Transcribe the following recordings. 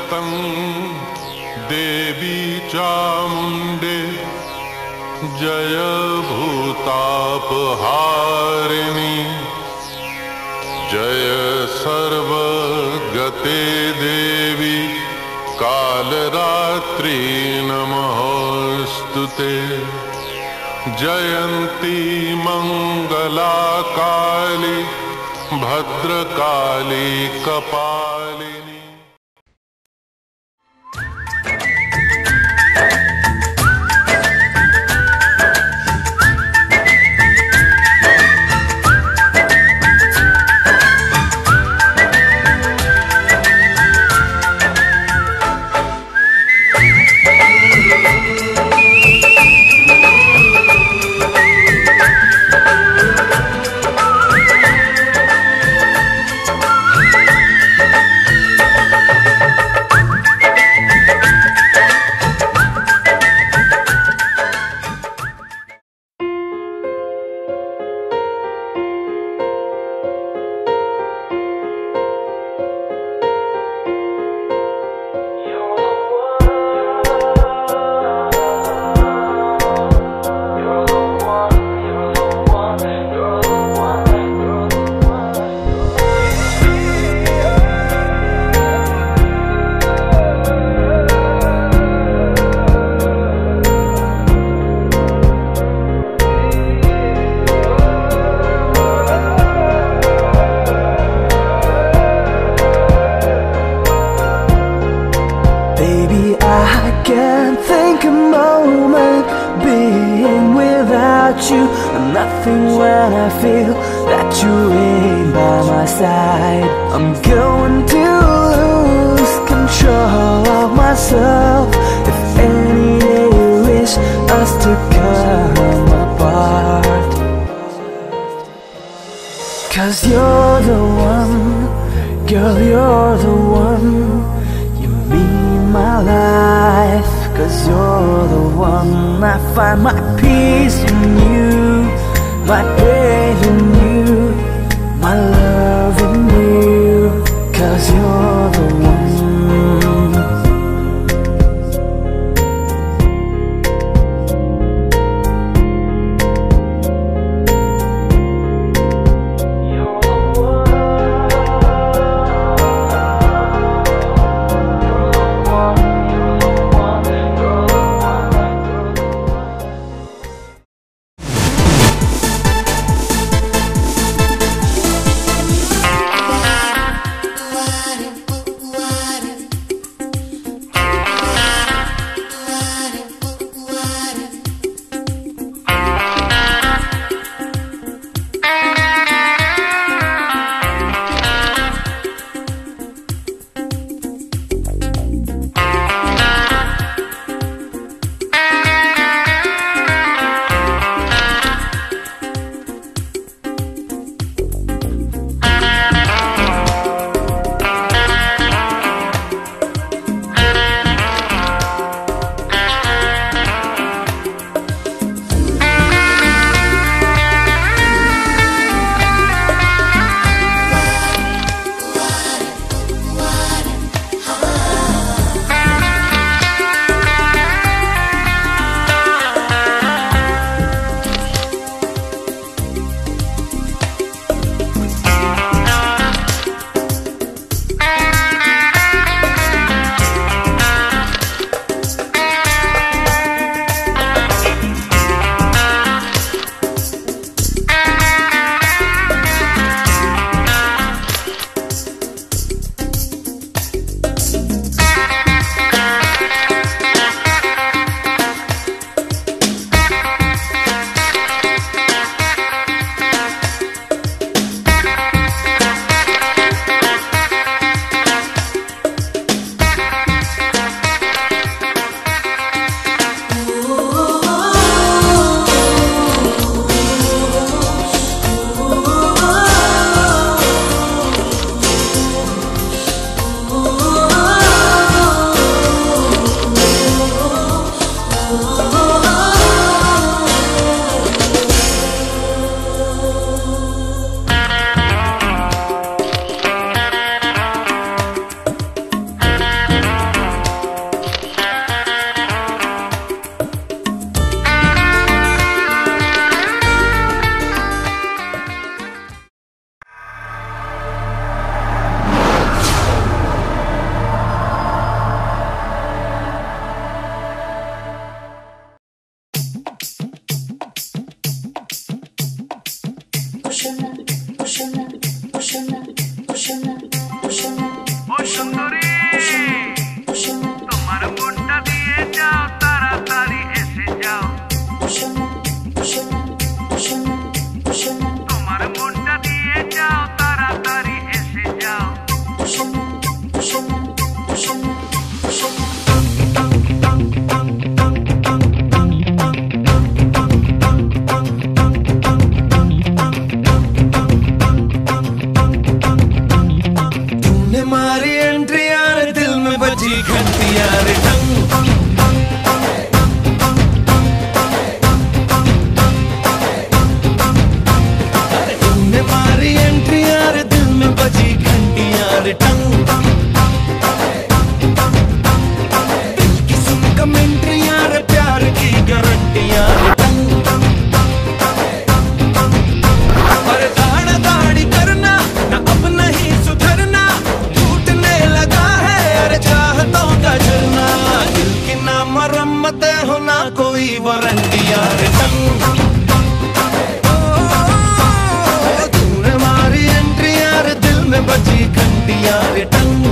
सततं देवी चामुण्डे जय भूतापहारिणी जय सर्वगते देवी कालरात्रि नमोस्तुते जयन्ती मंगला काली भद्रकाली कपालिनी। Nothing when I feel that you ain't by my side. I'm going to lose control of myself if any day you wish us to come apart. 'Cause you're the one, girl, you're the one. You mean my life. 'Cause you're the one. I find my peace in you, my faith in you, my love in you. 'Cause you're the one. ना कोई वारंटिया रे टंग। तूने मारी entry यार दिल में बजी घंटिया रे टंग।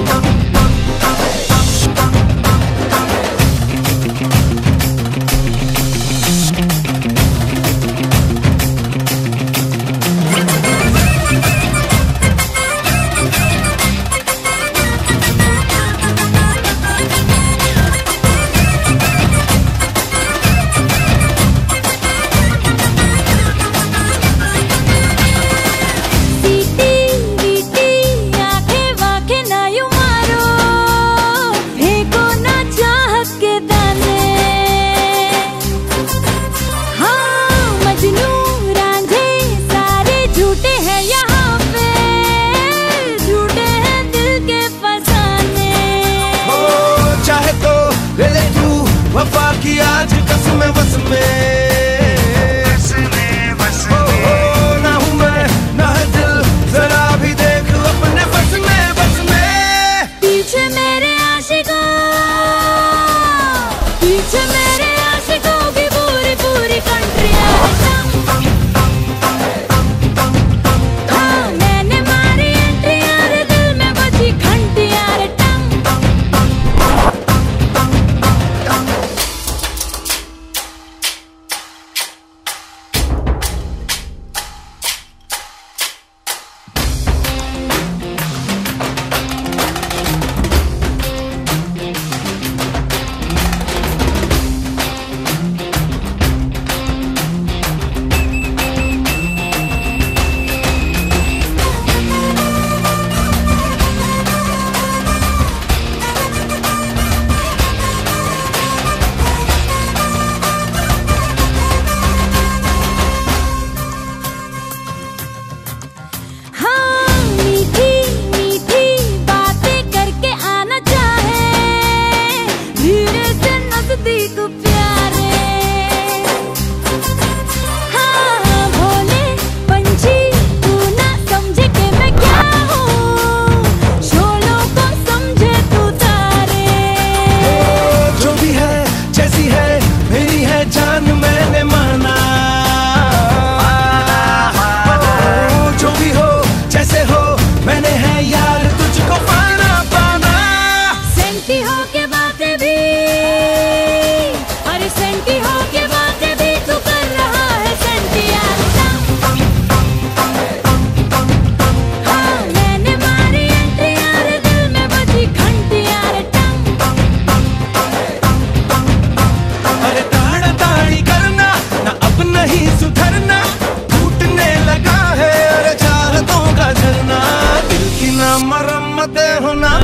वफा की आज कसम बस में ना हूँ मैं ना है दिल जरा भी देख अपने बस में पीछे मेरे आशिकों की पूरी पूरी कंट्री मैंने मारी एंट्री यार दिल में बची घंटी यार टंग।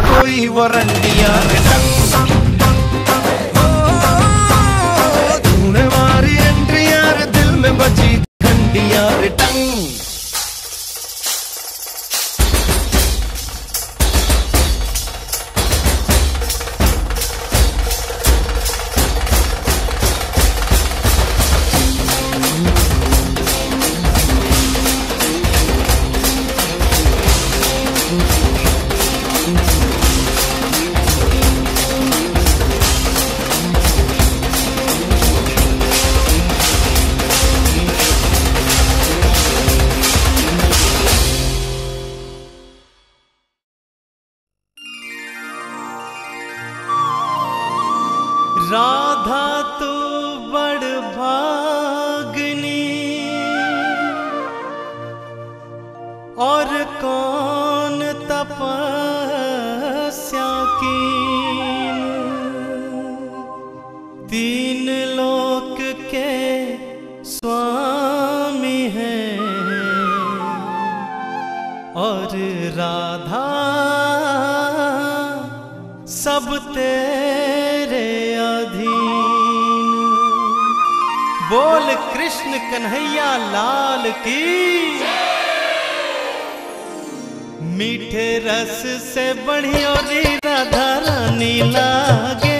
कोई वारंटिया रे टंग। तूने मारी एंट्री यार दिल में बजी घंटिया रे टंग। राधा तू बड़ भागनी और कौन तपस्या कीन। तीन लोक के स्वामी हैं और राधा सब तेरे अधीन। बोल कृष्ण कन्हैया लाल की। मीठे रस से बढ़िया री राधा रानी लागे,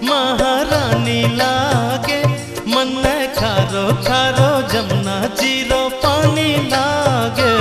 महारानी लागे। मन खारो खारो जमुना जीरो पानी लागे।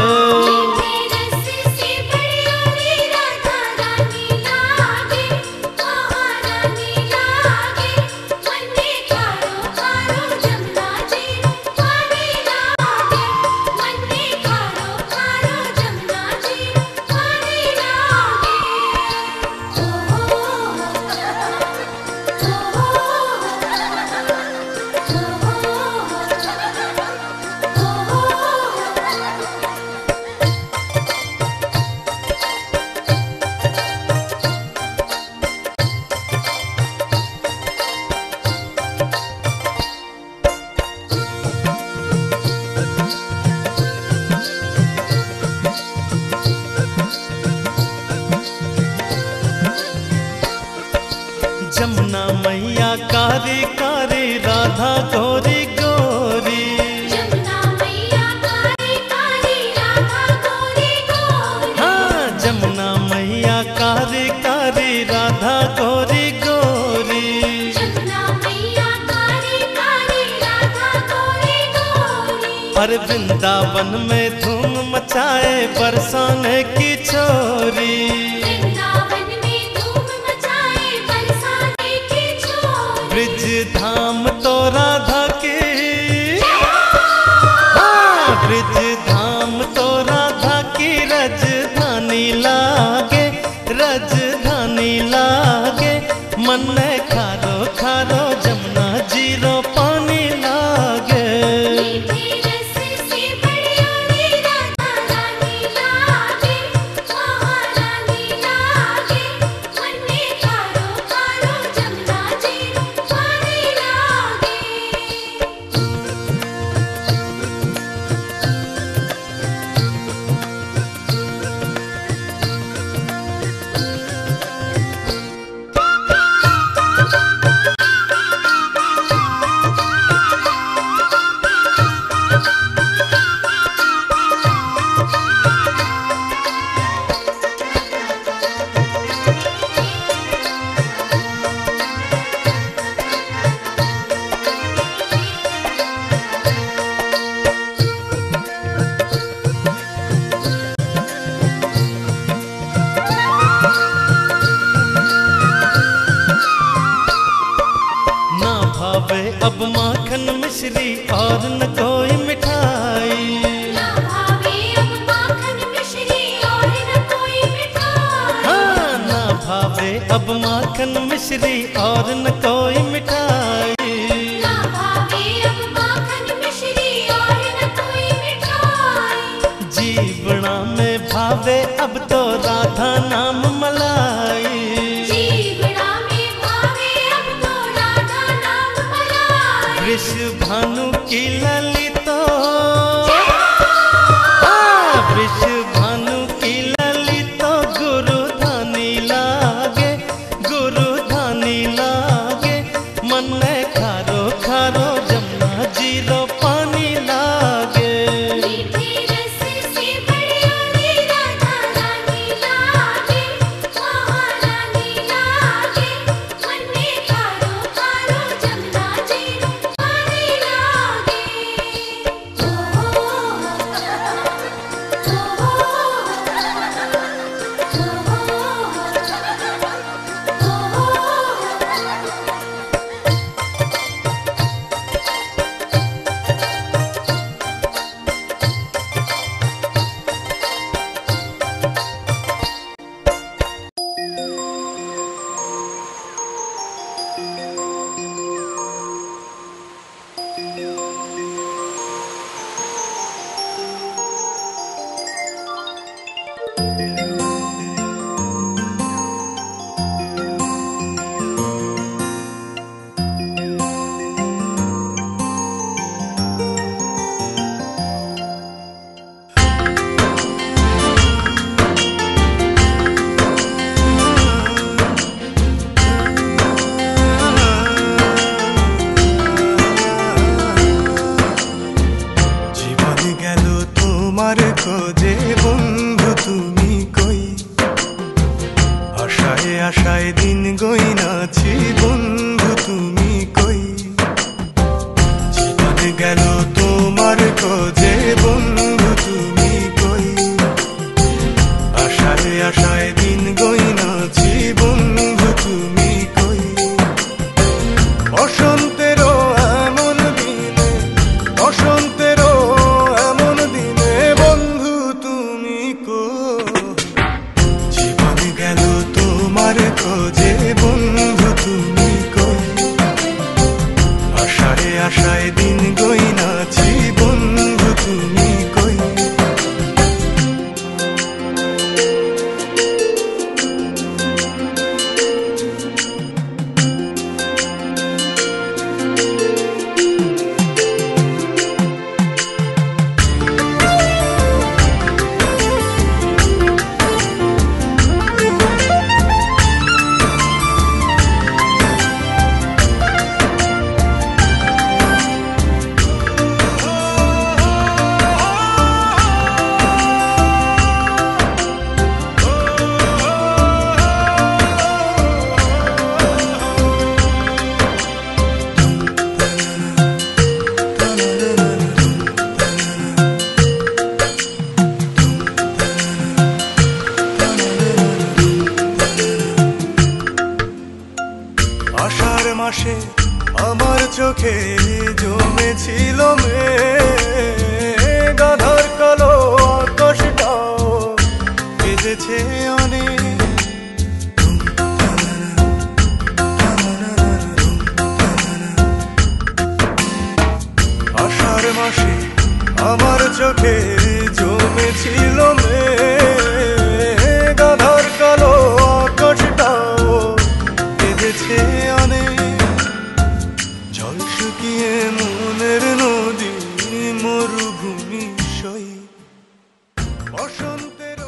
जमुना मैया कारी कारी राधा गोरी गोरी। जमुना मैया कारी कारी राधा गोरी गोरी। हाँ जमुना मैया कारी कारी राधा गोरी गोरी। जमुना मैया कारी कारी राधा गोरी गोरी। पर वृंदावन में धूम मचाए बरसाने की छोरी। वृंदावन में धूम मचाए बरसाने की छोरी। ब्रिज धाम तो राधा की, हाँ ब्रिज धाम तो राधा की राजधानी लागे, राजधानी लागे। मन में खारो खारो जमुना जीरो पानी लागे। मीठे रस से बड़ियोरी राधा रानी लागे, महारानी लागे। मन में खारो खारो जमुना जीरो पानी लागे। ना भावे अब माखन मिश्री और न कोई मिठाई। ना भावे अब माखन मिश्री और न कोई मिठाई। हाँ ना भावे अब माखन मिश्री और न कोई मिठाई। ना भावे अब माखन मिश्री और न कोई मिठाई। जीवना में भावे अब तो राधा नाम मलाई। जीवना में भावे अब तो राधा नाम मलाई। वृष भानु की ललितो, हाँ वृष भानु की ललितो गुरु धानी लागे, गुरु धानी लागे। मन में खारो खारो जमुना जीरो पानी लागे। मीठे रस से बड़ियोरी राधा रानी लागे, महारानी लागे। मन में खारो खारो जमुना जीरो पानी लागे। তোমার খোঁজে বন্ধু তুমি কই, আশায় আশায় দিন গইনাছি বন্ধু তুমি কই। জীবন গেল তোমার খোঁজে বন্ধু তুমি কই, আশায় আশায় দিন গইনাছি বন্ধু তুমি কই। বসন্তেরও এমন দিনে, বসন্তেরও এমন দিনে বন্ধু তুমি কই। জীবন গেল তোমার খোঁজে বন্ধু তুমি কই, আশায় আশায় দিন গইনাছি বন্ধু তুমি কই। মাসে আমার চোখে জমেছিল মেঘ, আধার কালো আকাশটাও বেজেছে অনেক। আষাঢ় মাসে আমার চোখে জমেছিল মেঘ, আধার কালো আকাশটাও বেঁধেছে অনেক। জল শুকিয়ে মনের নদী মরুভূমি সই বসন্তের।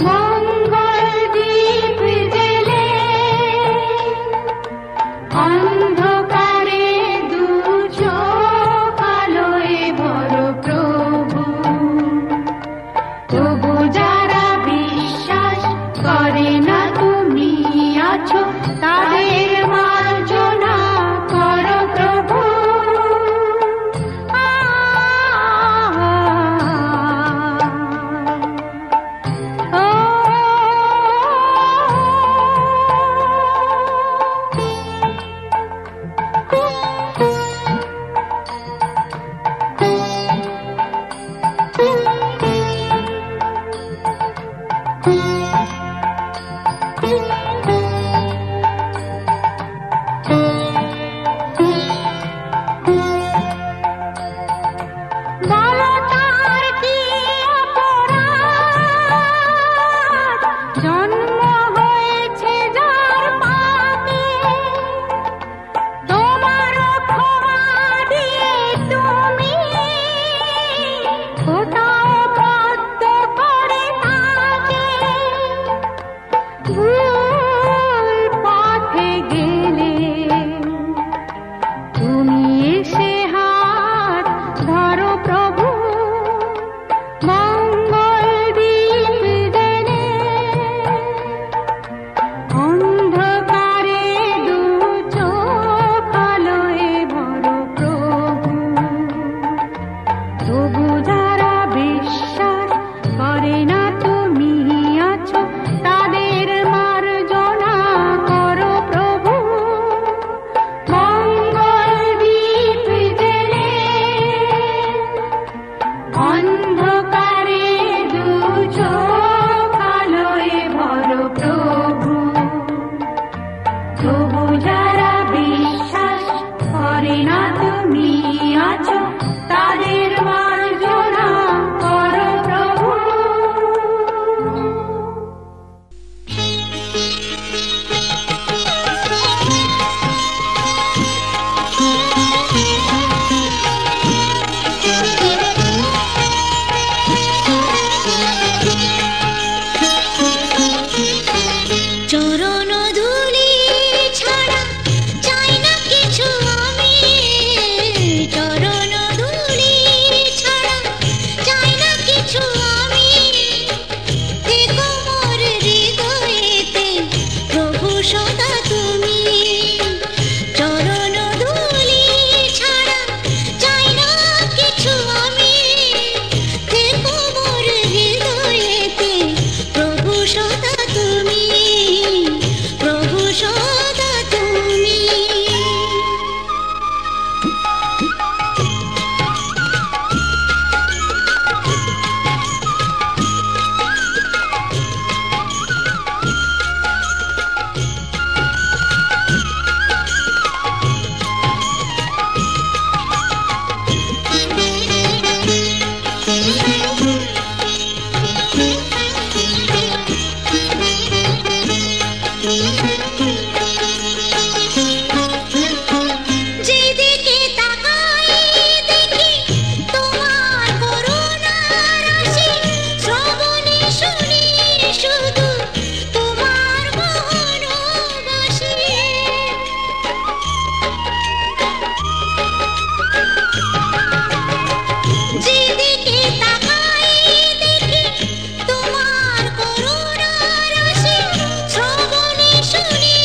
মঙ্গল দ্বীপ জেলে যেদিকে তাকাই দেখি তোমার করুণা রাশি, শ্রবণে শুনি শুধু তোমার মৌন বাসি। যেদিকে তাকাই দেখি তোমার করুণা রাশি, শ্রবণে শুনি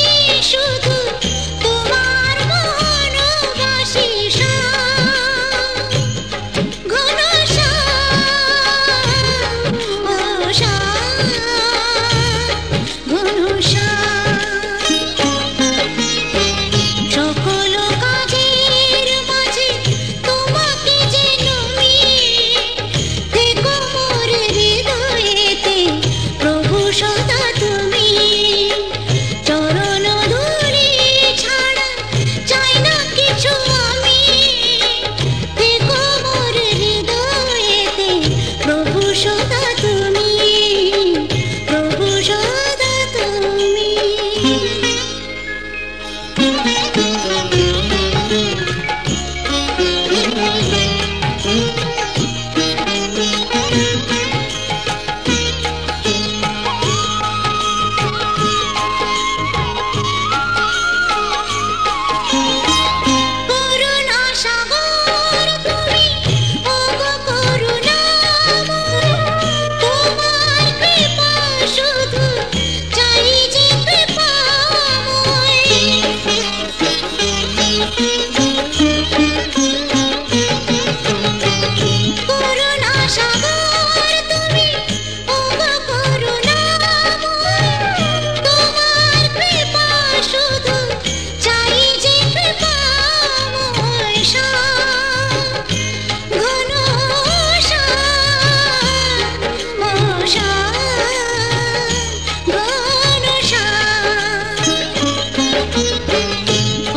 শুধু তোমার মৌন বাসি। ঘন সকল কাজের মাঝে তোমাকে যেন দেখো মোর হৃদয়েতে প্রভু সদা তুমি। চরণ ধুলি ছাড়া চাই না কিছু আমি, দেখো মোর হৃদয়েতে প্রভু সদা তুমি, প্রভু সদা তুমি। করুণা সাগর তুমি, ওগো করুণাময়, তোমার কৃপা শুধু চাই যে কৃপাময়। করুণা সাগর তুমি, ওগো করুণাময়, তোমার কৃপা শুধু চাই যে কৃপাময়। ঘন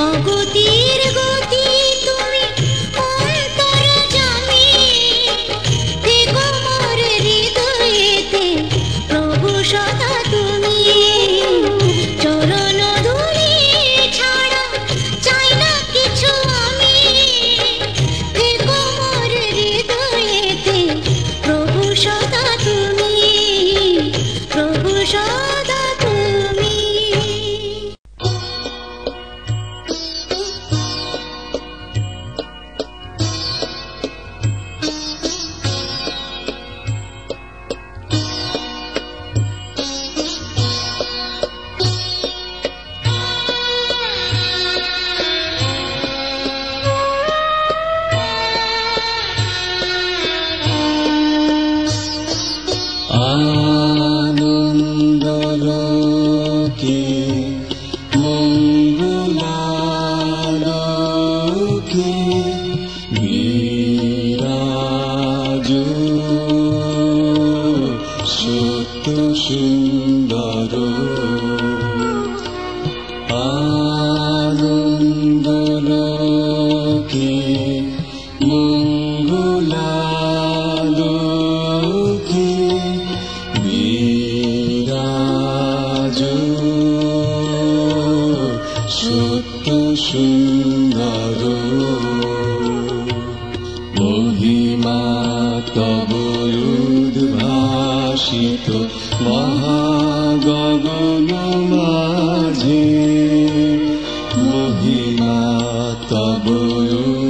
অগতির গতি তুমি, অন্তর্যামী, দেখো মোর হৃদয়েতে প্রভু সদা তুমি। চরণ ধুলি ছাড়া চাই না কিছু আমি, দেখো মোর হৃদয়েতে প্রভু সদা তুমি, প্রভু সদা তুমি। আনন্দলোকে মঙ্গলালোকে বিরাজো সত্য সুন্দর। আনন্দলোকে মঙ্গলালোকে বিরাজো সত্য সুন্দর। মহিমা তব উদ্ভাসিত মহাগগন মাঝে, মহিমা তব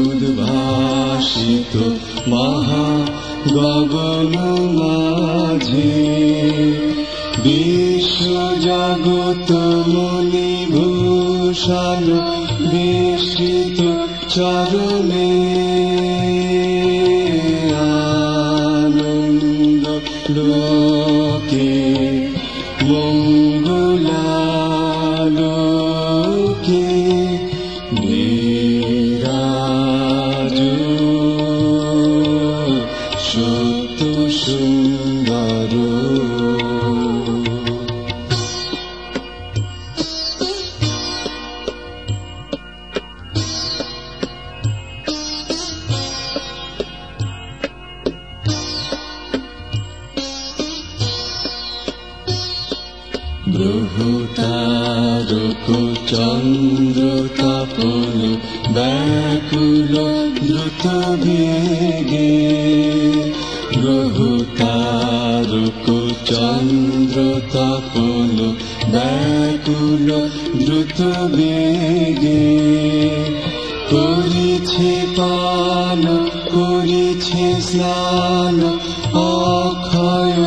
উদ্ভাসিত মহাগগন মাঝে। বিশ্ব জগৎ মণিভূষণ বেষ্টিত চরণে, আনন্দ লোকে মঙ্গলালোকে বিরাজো সত্য সুন্দর। চন্দ্র তপন ব্যাকুল দ্রুত বেগে গ্রহ তারক চন্দ্র তপন ব্যাকুল দ্রুত বেগে করিছে পান করিছে স্নান অক্ষয়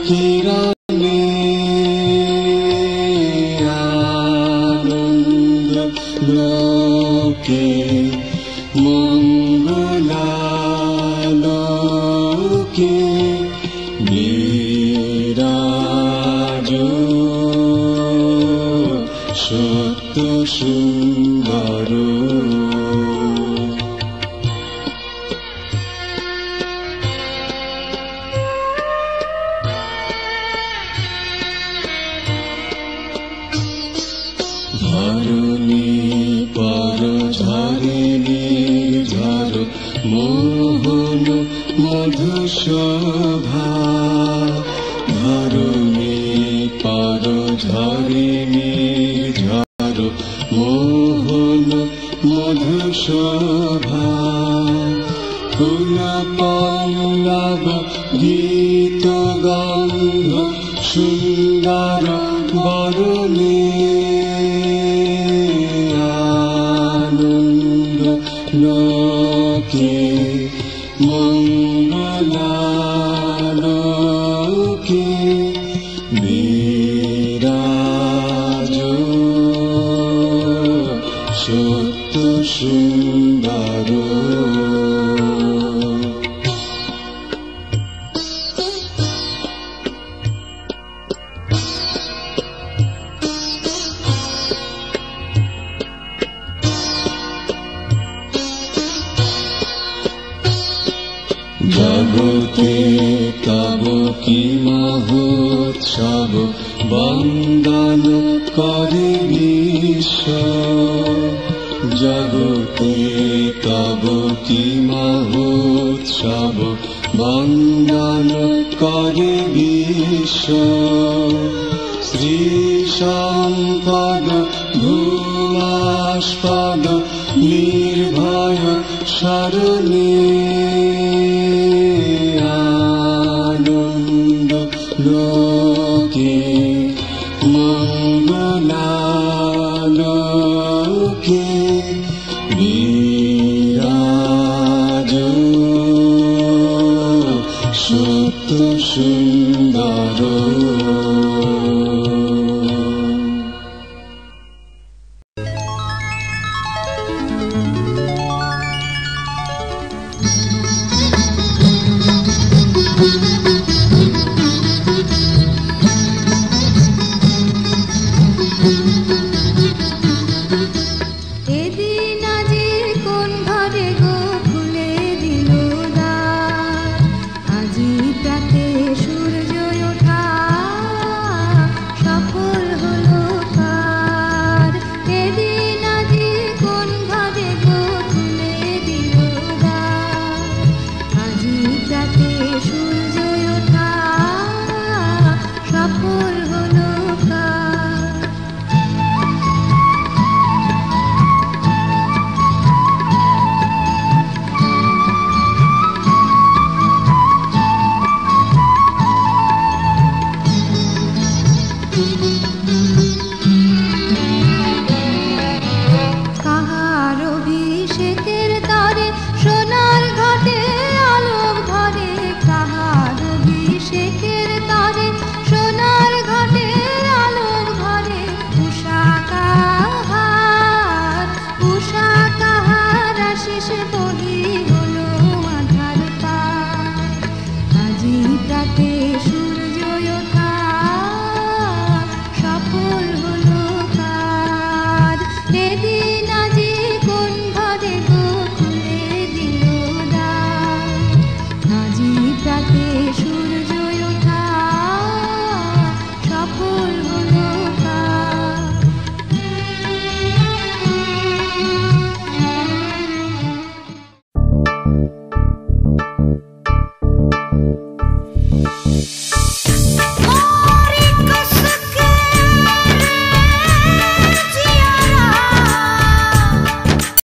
কিরণে আনন্দ লোকে মঙ্গলালোকে বিরাজ সত্য সুন্দর ধরণী পর ঝরে নির্ঝর মোহন মধু শোভা ধরণী পর ঝরে নির্ঝর মোহন মধু শোভা ফুল পল্লব গীত গন্ধ সুন্দর বরণে আনন্দ লোকে মঙ্গলালোকে বিরাজ সত্য সুন্দর জগতে তব কি মহোৎসব বন্দন করে বিশ্ব জগতে তব কি মহোৎসব বন্দন করে বিশ্ব শ্রী সম্পদ ভূমাস্পদ নির্ভয় শরণে আনন্দ লোকে মঙ্গলালোকে